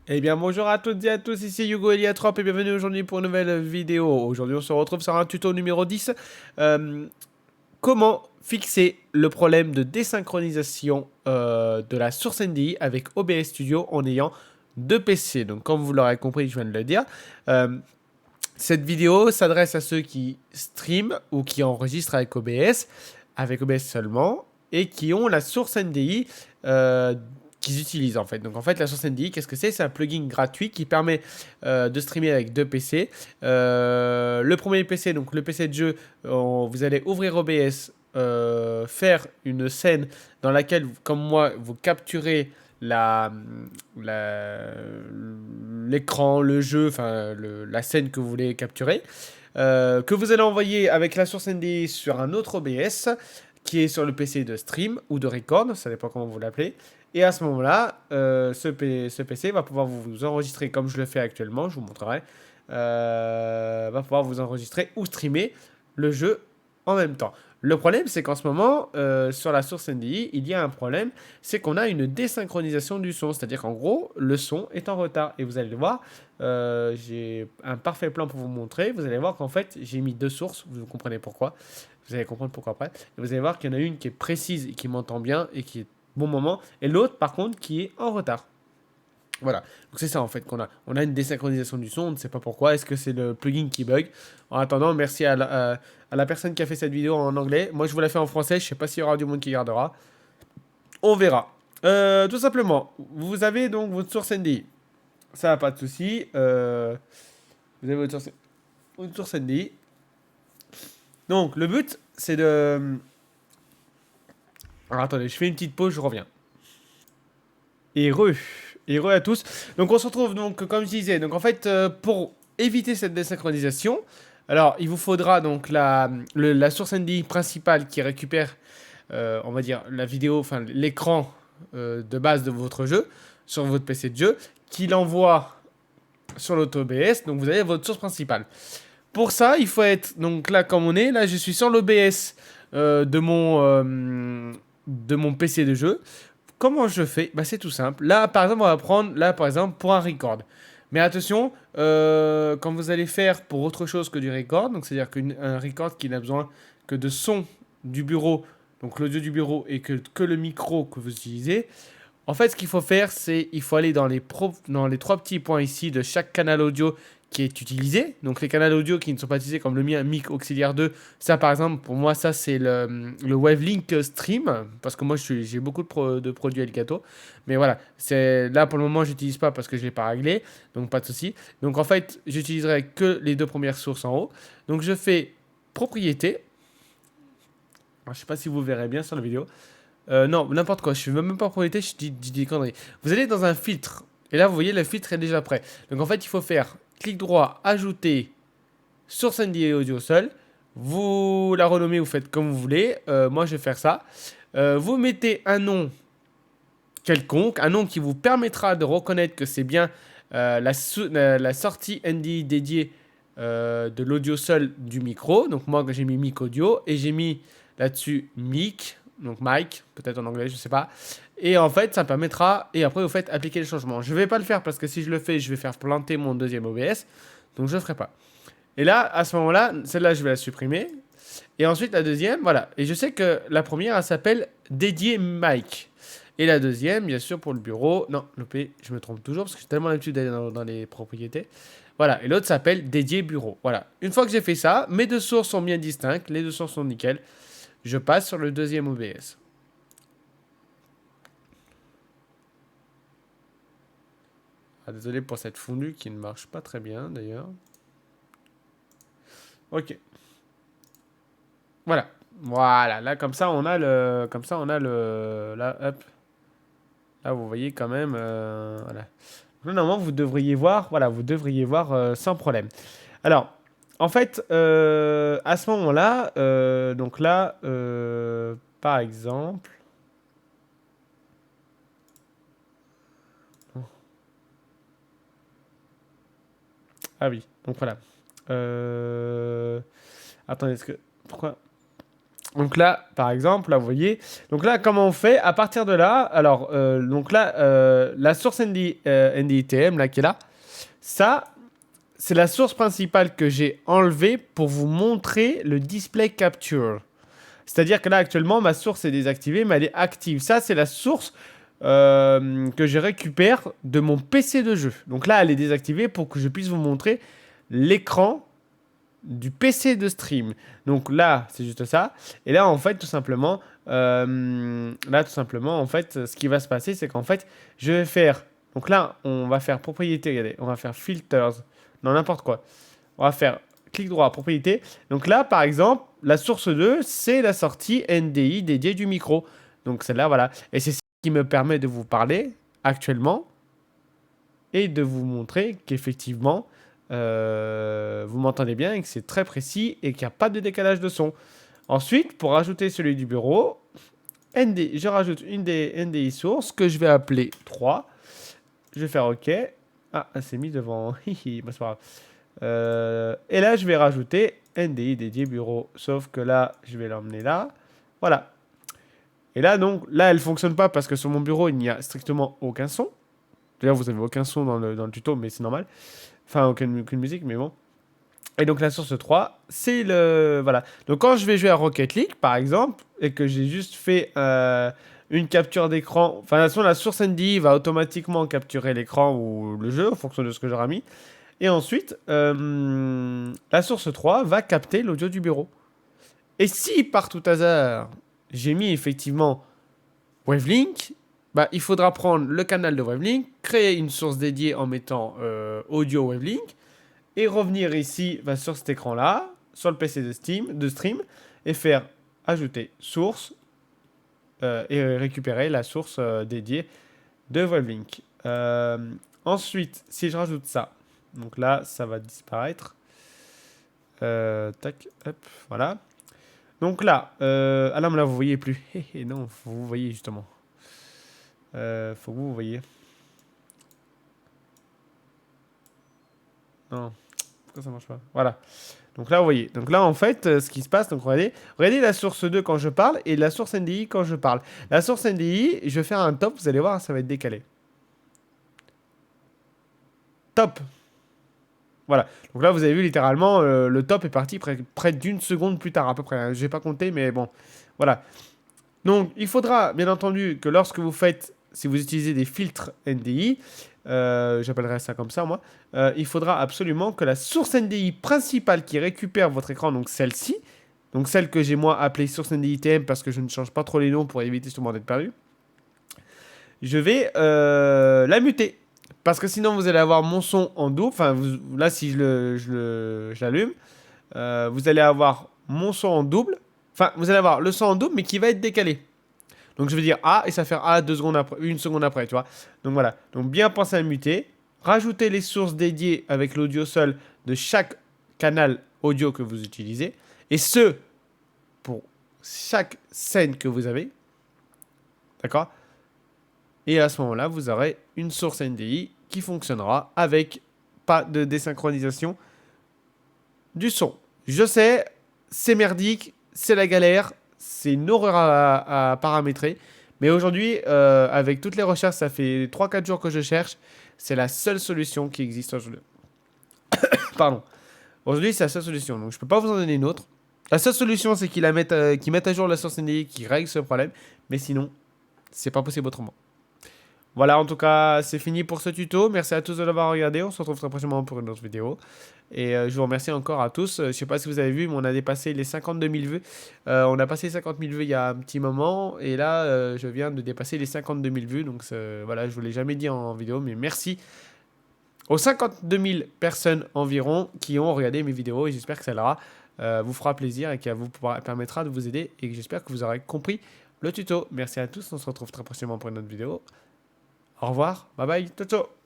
Eh bien bonjour à toutes et à tous, ici Hugo Eliatrop et bienvenue aujourd'hui pour une nouvelle vidéo. Aujourd'hui on se retrouve sur un tuto numéro 10. Euh, Comment fixer le problème de désynchronisation de la source NDI avec OBS Studio en ayant deux PC. Donc comme vous l'aurez compris, je viens de le dire. euh, cette vidéo s'adresse à ceux qui streament ou qui enregistrent avec OBS seulement, et qui ont la source NDI qu'ils utilisent en fait. Donc en fait la source NDI, qu'est-ce que c'est? C'est un plugin gratuit qui permet de streamer avec deux PC. Le premier PC, donc le PC de jeu, vous allez ouvrir OBS, faire une scène dans laquelle, comme moi, vous capturez la, l'écran, le jeu, enfin la scène que vous voulez capturer, que vous allez envoyer avec la source NDI sur un autre OBS qui est sur le PC de stream ou de record, ça dépend comment vous l'appelez. Et à ce moment-là, ce PC va pouvoir vous enregistrer comme je le fais actuellement, je vous montrerai, va pouvoir vous enregistrer ou streamer le jeu en même temps. Le problème, c'est qu'en ce moment, sur la source NDI, il y a un problème, c'est qu'on a une désynchronisation du son. C'est-à-dire qu'en gros, le son est en retard. Et vous allez le voir, j'ai un parfait plan pour vous montrer. Vous allez voir qu'en fait, j'ai mis deux sources. Vous comprenez pourquoi. Vous allez comprendre pourquoi après. Et vous allez voir qu'il y en a une qui est précise et qui m'entend bien et qui est bon moment. Et l'autre, par contre, qui est en retard. Voilà, donc c'est ça en fait qu'on a. On a une désynchronisation du son, on ne sait pas pourquoi. Est-ce que c'est le plugin qui bug? En attendant, merci à la personne qui a fait cette vidéo en anglais. Moi je vous la fais en français, je sais pas s'il y aura du monde qui gardera. On verra. Tout simplement, vous avez donc votre source NDI. Ça n'a pas de souci. Vous avez votre source NDI. Donc le but c'est de... Alors attendez, je fais une petite pause, je reviens. Heureux. Heureux à tous. Donc on se retrouve donc comme je disais. Donc en fait pour éviter cette désynchronisation, alors il vous faudra donc la source NDI principale qui récupère on va dire la vidéo, enfin l'écran de base de votre jeu sur votre PC de jeu, qui l'envoie sur l'OBS. Donc vous avez votre source principale. Pour ça, il faut être donc là comme on est. Là, je suis sur l'OBS de mon PC de jeu. Comment je fais? Bah, c'est tout simple. Là, par exemple, on va prendre, là, par exemple, pour un record. Mais attention, quand vous allez faire pour autre chose que du record, donc c'est-à-dire qu'un record qui n'a besoin que de son du bureau, donc l'audio du bureau, et que le micro que vous utilisez, en fait, ce qu'il faut faire, c'est il faut aller dans les trois petits points ici de chaque canal audio qui est utilisé. Donc les canaux audio qui ne sont pas utilisés comme le mien, mic auxiliaire 2, ça par exemple, pour moi, ça c'est le Wavelink Stream, parce que moi j'ai beaucoup de produits Elgato. Mais voilà, c'est là pour le moment, j'utilise pas parce que je l'ai pas réglé, donc pas de souci. Donc en fait, j'utiliserai que les deux premières sources en haut. Donc je fais propriété. Alors, je sais pas si vous verrez bien sur la vidéo. Non, n'importe quoi. Je suis même pas en propriété, je dis des conneries. Vous allez dans un filtre. Et là, vous voyez, le filtre est déjà prêt. Donc en fait, il faut faire clic droit, ajouter source NDI audio seul. Vous la renommez, vous faites comme vous voulez. Moi, je vais faire ça. Vous mettez un nom quelconque, un nom qui vous permettra de reconnaître que c'est bien la sortie NDI dédiée de l'audio seul du micro. Donc moi, j'ai mis mic audio et j'ai mis là-dessus mic, donc mic, peut-être en anglais, je sais pas. Et en fait, ça permettra, et après vous faites appliquer le changement. Je vais pas le faire parce que si je le fais, je vais faire planter mon deuxième OBS, donc je le ferai pas. Et là, à ce moment-là, celle-là, je vais la supprimer. Et ensuite, la deuxième, voilà. Et je sais que la première, elle s'appelle dédié mic. Et la deuxième, bien sûr, pour le bureau. Non, le P, je me trompe toujours parce que j'ai tellement l'habitude d'aller dans les propriétés. Voilà. Et l'autre s'appelle dédié bureau. Voilà. Une fois que j'ai fait ça, mes deux sources sont bien distinctes. Les deux sources sont nickel. Je passe sur le deuxième OBS. Ah, désolé pour cette fondue qui ne marche pas très bien d'ailleurs. Ok. Voilà. Voilà. Là, comme ça, on a le. Comme ça, on a le. Là, hop. Là, vous voyez quand même. Voilà. Là, normalement, vous devriez voir. Voilà, vous devriez voir sans problème. Alors, en fait, à ce moment-là, donc là, par exemple. Ah oui, donc voilà. Attendez, est-ce que. Pourquoi? Donc là, par exemple, là, vous voyez. Donc là, comment on fait? À partir de là, alors, donc là, la source NDITM, là, qui est là, ça, c'est la source principale que j'ai enlevée pour vous montrer le display capture. C'est-à-dire que là, actuellement, ma source est désactivée, mais elle est active. Ça, c'est la source que je récupère de mon PC de jeu. Donc là, elle est désactivée pour que je puisse vous montrer l'écran du PC de stream. Donc là, c'est juste ça. Et là, en fait, tout simplement, en fait, ce qui va se passer, c'est qu'en fait, je vais faire. Donc là, on va faire propriété, regardez, on va faire filters, non, n'importe quoi. On va faire clic droit, propriété. Donc là, par exemple, la source 2, c'est la sortie NDI dédiée du micro. Donc celle-là, voilà. Et c'est ce qui me permet de vous parler actuellement et de vous montrer qu'effectivement, vous m'entendez bien et que c'est très précis et qu'il n'y a pas de décalage de son. Ensuite, pour rajouter celui du bureau, je rajoute une des NDI sources que je vais appeler 3. Je vais faire OK. Ah, elle s'est mise devant. C'est pas grave. Et là, je vais rajouter NDI dédié bureau. Sauf que là, je vais l'emmener là. Voilà. Et là, donc, là, elle ne fonctionne pas parce que sur mon bureau, il n'y a strictement aucun son. D'ailleurs, vous n'avez aucun son dans le tuto, mais c'est normal. Enfin, aucune musique, mais bon. Et donc, la source 3, c'est le... Voilà. Donc, quand je vais jouer à Rocket League, par exemple, et que j'ai juste fait une capture d'écran... Enfin, de toute façon, la source NDI va automatiquement capturer l'écran ou le jeu, en fonction de ce que j'aurai mis. Et ensuite, la source 3 va capter l'audio du bureau. Et si, par tout hasard, j'ai mis effectivement Wavelink, bah, il faudra prendre le canal de Wavelink, créer une source dédiée en mettant audio Wavelink, et revenir ici sur cet écran-là, sur le PC de stream, et faire ajouter source, et récupérer la source dédiée de Wavelink. Ensuite, si je rajoute ça, donc là, ça va disparaître. Tac, hop, voilà. Donc là, ah non, mais là, vous voyez plus. Non, vous voyez justement. Faut que vous voyez. Non, pourquoi ça marche pas? Voilà. Donc là, vous voyez. Donc là, en fait, ce qui se passe, donc regardez la source 2 quand je parle et la source NDI quand je parle. La source NDI, je vais faire un top, vous allez voir, ça va être décalé. Top. Voilà. Donc là, vous avez vu littéralement, le top est parti près d'une seconde plus tard, à peu près. Je n'ai pas compté, mais bon. Voilà. Donc, il faudra, bien entendu, que lorsque vous faites, si vous utilisez des filtres NDI, j'appellerai ça comme ça, moi, il faudra absolument que la source NDI principale qui récupère votre écran, donc celle-ci, donc celle que j'ai moi appelée source NDI TM parce que je ne change pas trop les noms pour éviter justement d'être perdu, je vais la muter. Parce que sinon, vous allez avoir mon son en double. Enfin, là, si je l'allume, vous allez avoir mon son en double. Enfin, vous allez avoir le son en double, mais qui va être décalé. Donc, je vais dire A et ça va faire A 2 secondes après, 1 seconde après, tu vois. Donc, voilà. Donc, bien penser à muter. Rajouter les sources dédiées avec l'audio seul de chaque canal audio que vous utilisez. Et ce, pour chaque scène que vous avez. D'accord? Et à ce moment-là, vous aurez une source NDI qui fonctionnera avec pas de désynchronisation du son. Je sais, c'est merdique, c'est la galère, c'est une horreur à paramétrer. Mais aujourd'hui, avec toutes les recherches, ça fait 3-4 jours que je cherche. C'est la seule solution qui existe aujourd'hui. Pardon. Aujourd'hui, c'est la seule solution. Donc, je ne peux pas vous en donner une autre. La seule solution, c'est qu'ils mettent à jour la source NDI qui règle ce problème. Mais sinon, c'est pas possible autrement. Voilà, en tout cas, c'est fini pour ce tuto. Merci à tous de l'avoir regardé. On se retrouve très prochainement pour une autre vidéo. Et je vous remercie encore à tous. Je ne sais pas si vous avez vu, mais on a dépassé les 52 000 vues. On a passé 50 000 vues il y a un petit moment. Et là, je viens de dépasser les 52 000 vues. Donc voilà, je ne vous l'ai jamais dit en vidéo, mais merci aux 52 000 personnes environ qui ont regardé mes vidéos. Et j'espère que celle-là vous fera plaisir et qu'elle vous permettra de vous aider. Et j'espère que vous aurez compris le tuto. Merci à tous. On se retrouve très prochainement pour une autre vidéo. Au revoir, bye bye, ciao ciao.